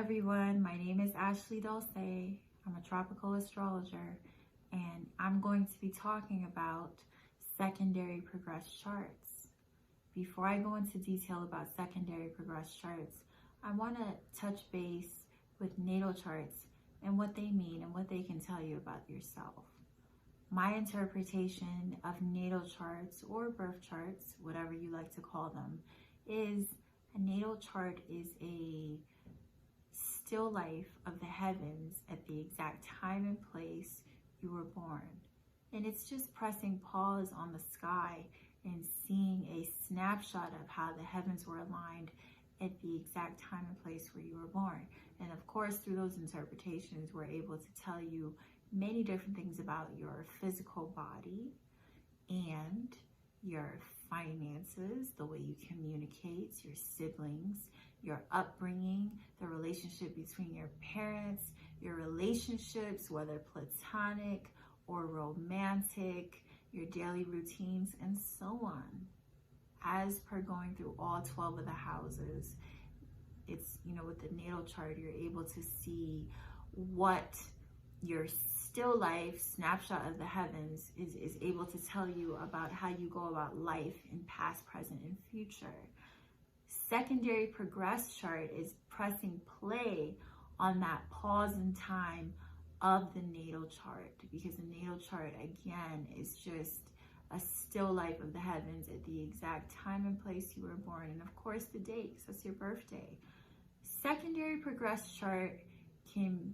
everyone, my name is Ashley Dulce. I'm a tropical astrologer, and I'm going to be talking about secondary progressed charts. Before I go into detail about secondary progressed charts, I want to touch base with natal charts and what they mean and what they can tell you about yourself. My interpretation of natal charts or birth charts, whatever you like to call them, is a natal chart is a still life of the heavens at the exact time and place you were born. And it's just pressing pause on the sky and seeing a snapshot of how the heavens were aligned at the exact time and place where you were born. And of course, through those interpretations, we're able to tell you many different things about your physical body and your finances, the way you communicate, your siblings, your upbringing, the relationship between your parents, your relationships, whether platonic or romantic, your daily routines, and so on. As per going through all 12 of the houses, it's, with the natal chart, you're able to see what your still life snapshot of the heavens is able to tell you about how you go about life in past, present, and future. Secondary progressed chart is pressing play on that pause in time of the natal chart, because the natal chart, again, is just a still life of the heavens at the exact time and place you were born, and of course the date, because that's your birthday. Secondary progressed chart can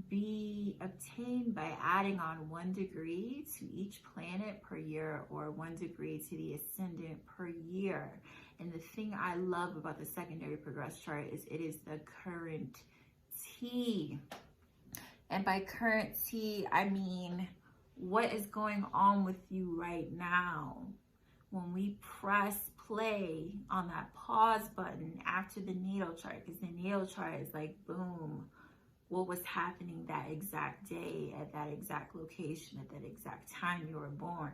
be obtained by adding on 1 degree to each planet per year, or 1 degree to the ascendant per year. And the thing I love about the secondary progressed chart is it is the current T. And by current T, I mean what is going on with you right now. When we press play on that pause button after the natal chart, because the natal chart is like, boom, what was happening that exact day, at that exact location, at that exact time you were born.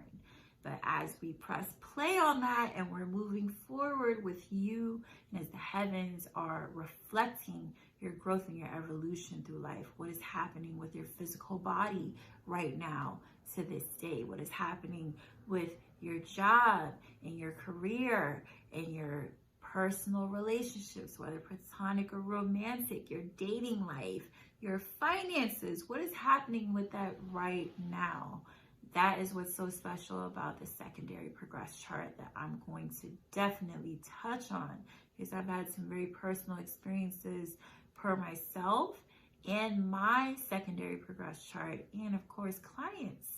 But as we press play on that and we're moving forward with you, and as the heavens are reflecting your growth and your evolution through life, what is happening with your physical body right now to this day? What is happening with your job and your career and your personal relationships, whether platonic or romantic, your dating life, your finances? What is happening with that right now? That is what's so special about the secondary progressed chart that I'm going to definitely touch on, because I've had some very personal experiences per myself and my secondary progressed chart, and of course clients.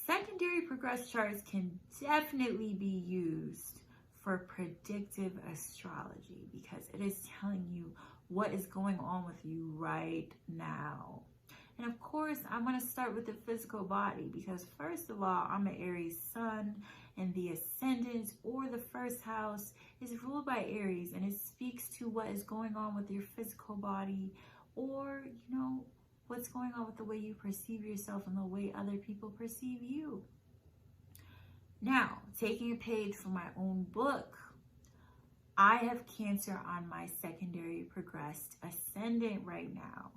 Secondary progressed charts can definitely be used for predictive astrology, because it is telling you what is going on with you right now. And of course, I'm going to start with the physical body, because first of all, I'm an Aries sun, and the ascendant or the first house is ruled by Aries, and it speaks to what is going on with your physical body, or, what's going on with the way you perceive yourself and the way other people perceive you. Now, taking a page from my own book, I have Cancer on my secondary progressed ascendant right now.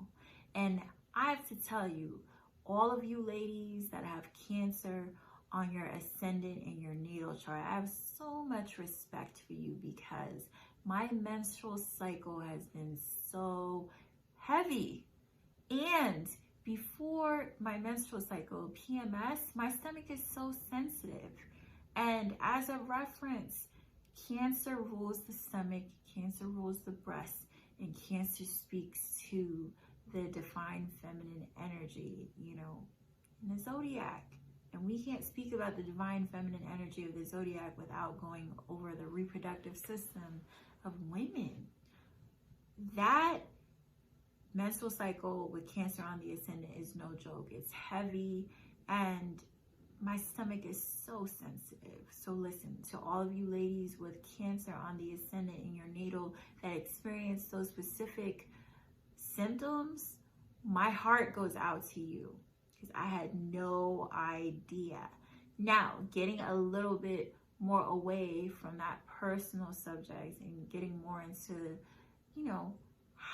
And I have to tell you, all of you ladies that have Cancer on your ascendant and your natal chart, I have so much respect for you, because my menstrual cycle has been so heavy. And before my menstrual cycle, PMS, my stomach is so sensitive. And as a reference, Cancer rules the stomach, Cancer rules the breast, and Cancer speaks to the divine feminine energy, in the zodiac. And we can't speak about the divine feminine energy of the zodiac without going over the reproductive system of women. That menstrual cycle with Cancer on the ascendant is no joke. It's heavy, and my stomach is so sensitive. So listen, to all of you ladies with Cancer on the ascendant in your natal that experience those specific symptoms, my heart goes out to you, because I had no idea. Now, getting a little bit more away from that personal subject and getting more into,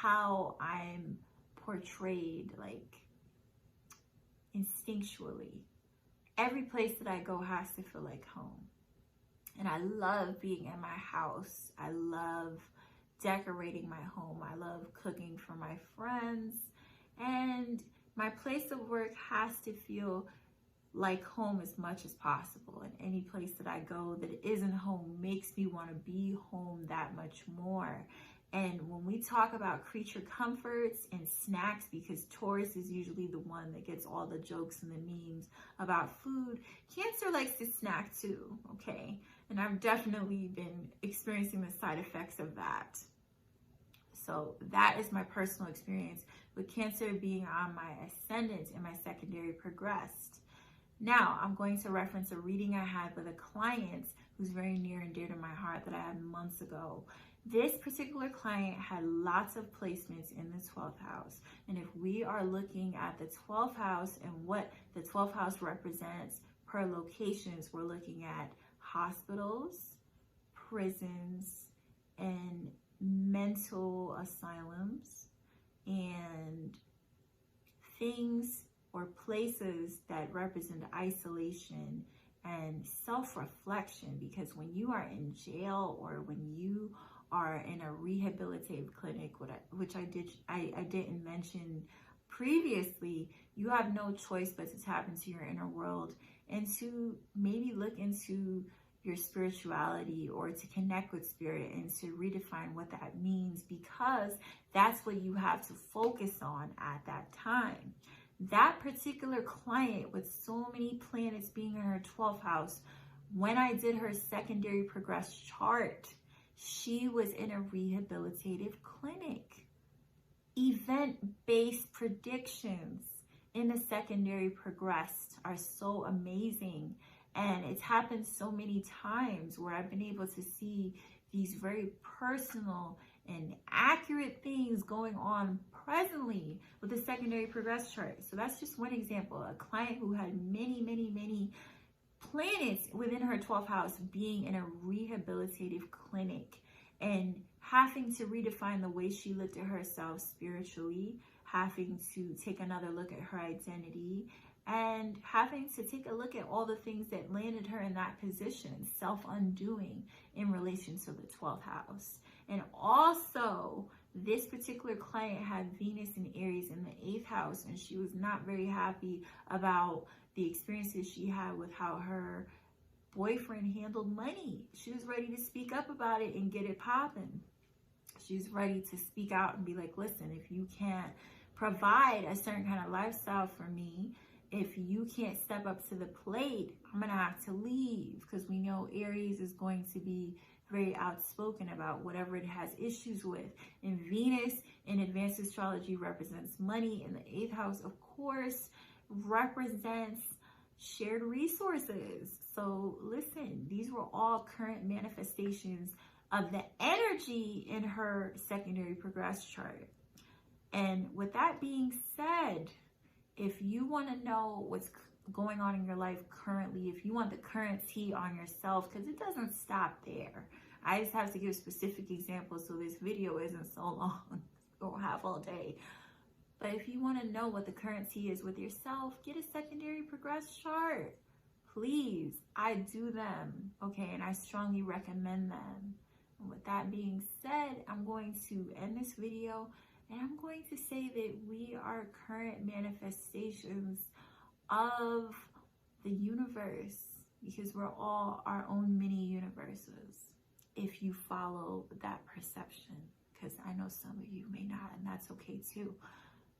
how I'm portrayed, like instinctually. Every place that I go has to feel like home. And I love being in my house. I love decorating my home. I love cooking for my friends. And my place of work has to feel like home as much as possible. And any place that I go that isn't home makes me want to be home that much more. And when we talk about creature comforts and snacks, because Taurus is usually the one that gets all the jokes and the memes about food, Cancer likes to snack too, okay? And I've definitely been experiencing the side effects of that. So that is my personal experience with Cancer being on my ascendant and my secondary progressed. Now, I'm going to reference a reading I had with a client who's very near and dear to my heart that I had months ago. This particular client had lots of placements in the 12th house. And if we are looking at the 12th house and what the 12th house represents per locations, we're looking at hospitals, prisons, and mental asylums, and things or places that represent isolation and self-reflection. Because when you are in jail or when you are in a rehabilitative clinic, which I didn't mention previously, you have no choice but to tap into your inner world and to maybe look into your spirituality or to connect with spirit and to redefine what that means, because that's what you have to focus on at that time. That particular client with so many planets being in her 12th house, when I did her secondary progressed chart, she was in a rehabilitative clinic. Event-based predictions in the secondary progressed are so amazing. And it's happened so many times where I've been able to see these very personal and accurate things going on presently with the secondary progress chart. So that's just one example. A client who had many planets within her 12th house being in a rehabilitative clinic and having to redefine the way she looked at herself spiritually, having to take another look at her identity, and having to take a look at all the things that landed her in that position, self-undoing in relation to the 12th house. And also, this particular client had Venus in Aries in the 8th house, and she was not very happy about the experiences she had with how her boyfriend handled money. She was ready to speak up about it and get it popping. She's ready to speak out and be like, listen, if you can't provide a certain kind of lifestyle for me, if you can't step up to the plate, I'm going to have to leave, because we know Aries is going to be very outspoken about whatever it has issues with. And Venus in advanced astrology represents money, and the 8th house, of course, represents shared resources. So listen, these were all current manifestations of the energy in her secondary progress chart. And with that being said, if you want to know what's going on in your life currently, if you want the current tea on yourself, because it doesn't stop there. I just have to give specific examples so this video isn't so long. Don't have all day. But if you want to know what the current tea is with yourself, get a secondary progress chart. Please, I do them, okay? And I strongly recommend them. And with that being said, I'm going to end this video, and I'm going to say that we are current manifestations of the universe, because we're all our own mini universes, if you follow that perception, because I know some of you may not, and that's okay too.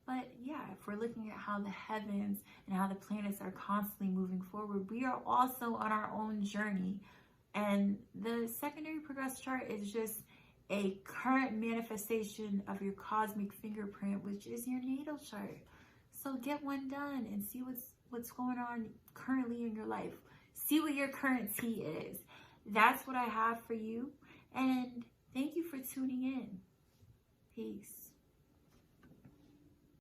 But yeah, if we're looking at how the heavens and how the planets are constantly moving forward, we are also on our own journey. And the secondary progress chart is just a current manifestation of your cosmic fingerprint, which is your natal chart. So get one done and see what's going on currently in your life. See what your current tea is. That's what I have for you. And thank you for tuning in. Peace.